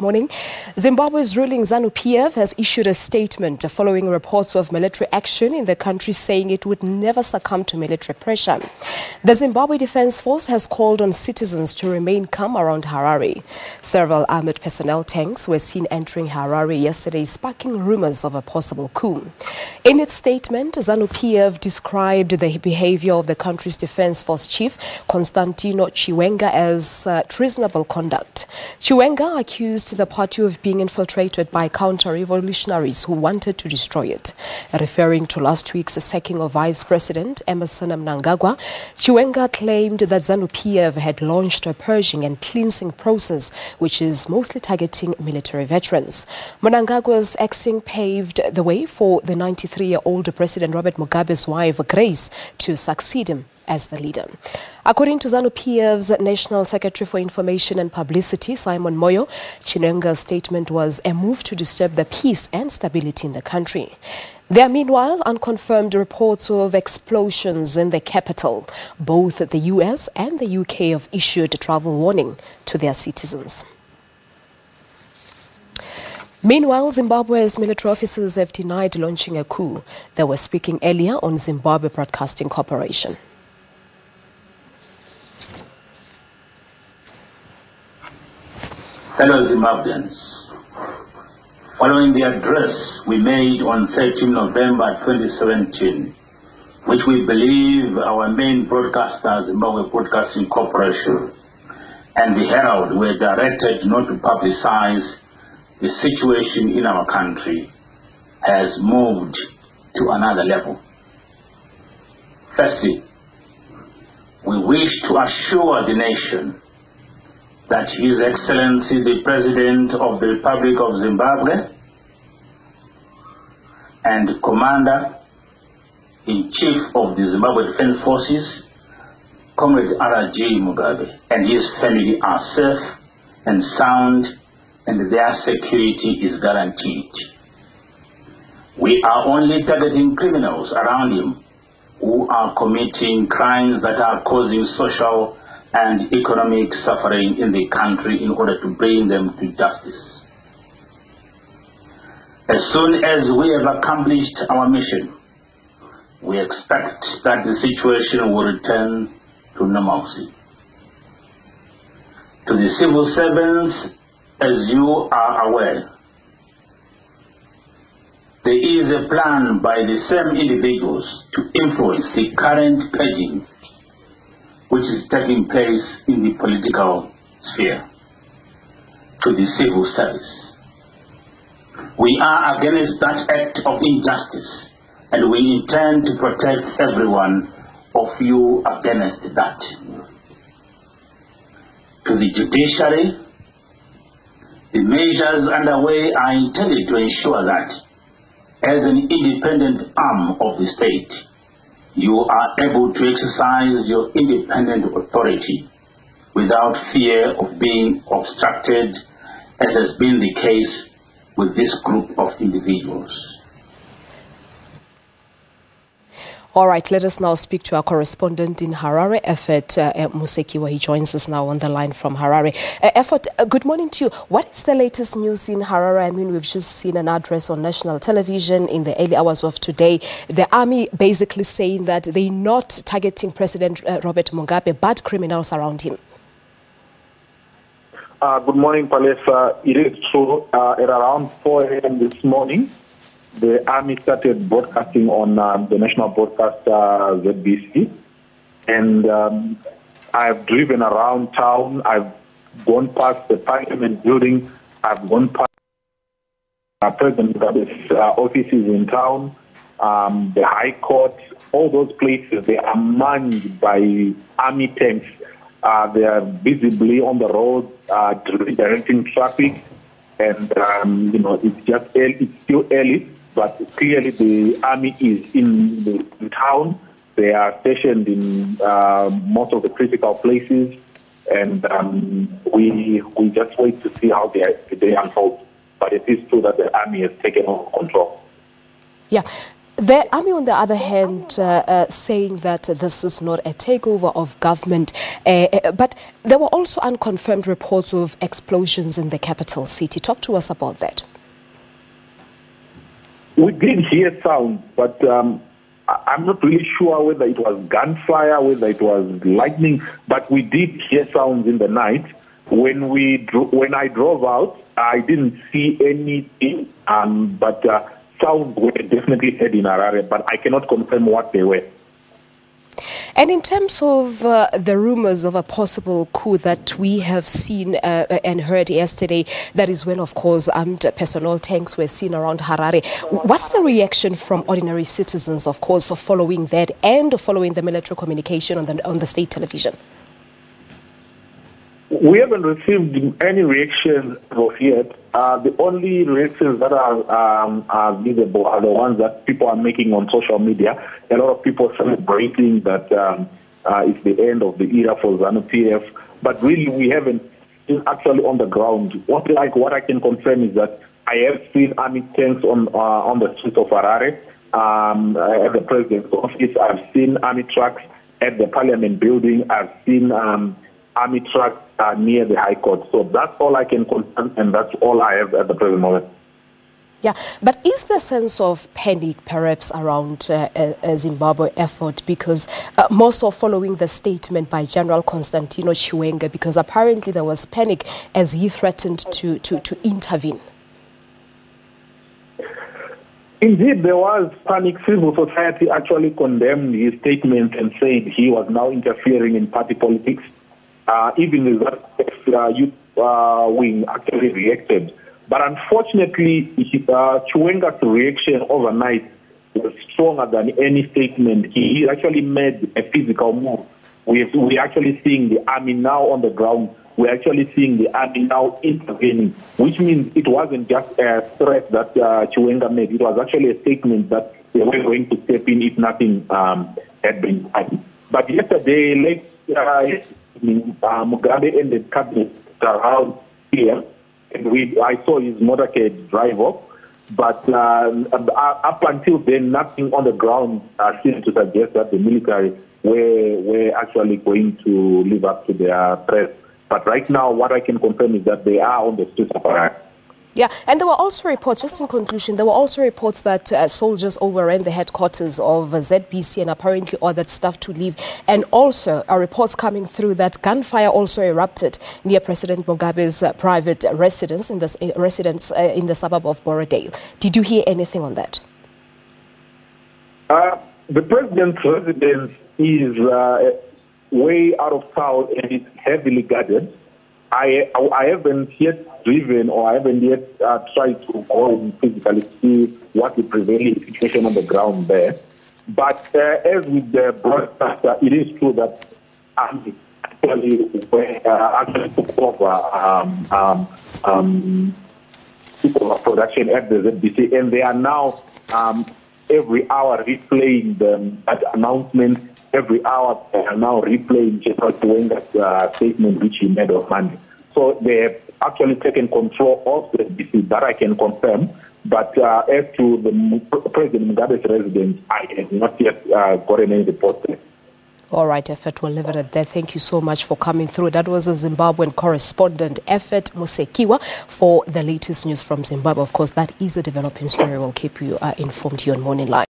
this morning. Zimbabwe's ruling Zanu-PF has issued a statement following reports of military action in the country, saying it would never succumb to military pressure. The Zimbabwe Defence Force has called on citizens to remain calm around Harare. Several armoured personnel tanks were seen entering Harare yesterday, sparking rumours of a possible coup. In its statement, Zanu-PF described the behaviour of the country's Defence Force chief, Constantino Chiwenga, as treasonable conduct. Chiwenga accused the party of being infiltrated by counter-revolutionaries who wanted to destroy it. Referring to last week's sacking of Vice President Emmerson Mnangagwa, Chiwenga claimed that Zanu-PF had launched a purging and cleansing process, which is mostly targeting military veterans. Mnangagwa's axing paved the way for the 93-year-old President Robert Mugabe's wife, Grace, to succeed him as the leader. According to Zanu-PF's National Secretary for Information and Publicity, Simon Moyo, Chiwenga's statement was a move to disturb the peace and stability in the country. There are meanwhile unconfirmed reports of explosions in the capital. Both the US and the UK have issued a travel warning to their citizens. Meanwhile, Zimbabwe's military officers have denied launching a coup. They were speaking earlier on Zimbabwe Broadcasting Corporation. Fellow Zimbabweans, following the address we made on 13 November 2017, which we believe our main broadcaster, Zimbabwe Broadcasting Corporation, and the Herald were directed not to publicize the situation in our country, has moved to another level. Firstly, we wish to assure the nation that His Excellency the President of the Republic of Zimbabwe and Commander-in-Chief of the Zimbabwe Defence Forces, Comrade R.G. Mugabe, and his family are safe and sound, and their security is guaranteed. We are only targeting criminals around him who are committing crimes that are causing social and economic suffering in the country in order to bring them to justice. As soon as we have accomplished our mission, we expect that the situation will return to normalcy. To the civil servants, as you are aware, there is a plan by the same individuals to influence the current purging which is taking place in the political sphere. To the civil service, we are against that act of injustice, and we intend to protect everyone of you against that. To the judiciary, the measures underway are intended to ensure that, as an independent arm of the state, you are able to exercise your independent authority without fear of being obstructed, as has been the case with this group of individuals. All right, let us now speak to our correspondent in Harare, Effort Musekiwa. He joins us now on the line from Harare. Effort, good morning to you. What is the latest news in Harare? I mean, we've just seen an address on national television in the early hours of today. The army basically saying that they're not targeting President Robert Mugabe, but criminals around him. Good morning, Palesa. It is true. At around 4 a.m. this morning, the army started broadcasting on the national broadcaster SABC, and I've driven around town. I've gone past the parliament building. I've gone past President Mugabe's offices in town, the High Court, all those places. They are manned by army tanks. They are visibly on the road, directing traffic, and it's just early, it's still early. But clearly the army is in the town. They are stationed in most of the critical places, and we just wait to see how the day unfolds. But it is true that the army has taken over control. Yeah. The army, on the other hand, saying that this is not a takeover of government, but there were also unconfirmed reports of explosions in the capital city. Talk to us about that. We did hear sound, but I'm not really sure whether it was gunfire, whether it was lightning, but we did hear sounds in the night. When I drove out, I didn't see anything, but sounds were definitely heard in Harare, but I cannot confirm what they were. And in terms of the rumors of a possible coup that we have seen and heard yesterday, that is when, of course, armed personnel tanks were seen around Harare. What's the reaction from ordinary citizens, of course, following that and following the military communication on the state television? We haven't received any reactions yet. The only reactions that are visible are the ones that people are making on social media. A lot of people celebrating that it's the end of the era for Zanu-PF. But really, we haven't seen actually on the ground. What I can confirm is that I have seen army tanks on the streets of Harare at the president's office. I've seen army trucks at the parliament building. I've seen army trucks near the High Court. So that's all I can confirm, and that's all I have at the present moment. Yeah, but is there a sense of panic perhaps around a Zimbabwe effort? Because most are following the statement by General Constantino Chiwenga, because apparently there was panic as he threatened to intervene. Indeed, there was panic. Civil society actually condemned his statement and said he was now interfering in party politics. Even the youth wing actually reacted. But unfortunately, Chiwenga's reaction overnight was stronger than any statement. He actually made a physical move. We're actually seeing the army now on the ground. We're actually seeing the army now intervening, which means it wasn't just a threat that Chiwenga made. It was actually a statement that they were going to step in if nothing had been done. But yesterday, Mugabe and the cabinet around here, and I saw his motorcade drive off. But up until then, nothing on the ground seemed to suggest that the military were actually going to live up to their threat. But right now, what I can confirm is that they are on the streets of Harare. Yeah, and there were also reports, just in conclusion, there were also reports that soldiers overran the headquarters of ZBC and apparently ordered staff to leave. And also reports coming through that gunfire also erupted near President Mugabe's private residence in the suburb of Borodale. Did you hear anything on that? The president's residence is way out of town and it's heavily guarded. I haven't yet driven or I haven't yet tried to go and physically see what the prevailing situation on the ground there. But as with the broadcaster, it is true that actually took over production at the ZBC, and they are now every hour replaying that announcement. Every hour they are now replaying General Chiwenga's statement which he made on Monday. So they have actually taken control of the ZBC, that I can confirm. But as to the President Mugabe's residence, I have not yet gotten any report there. All right, Effort, we'll leave it at that. Thank you so much for coming through. That was a Zimbabwean correspondent, Effort Musekiwa, for the latest news from Zimbabwe. Of course, that is a developing story. We'll keep you informed here on Morning Live.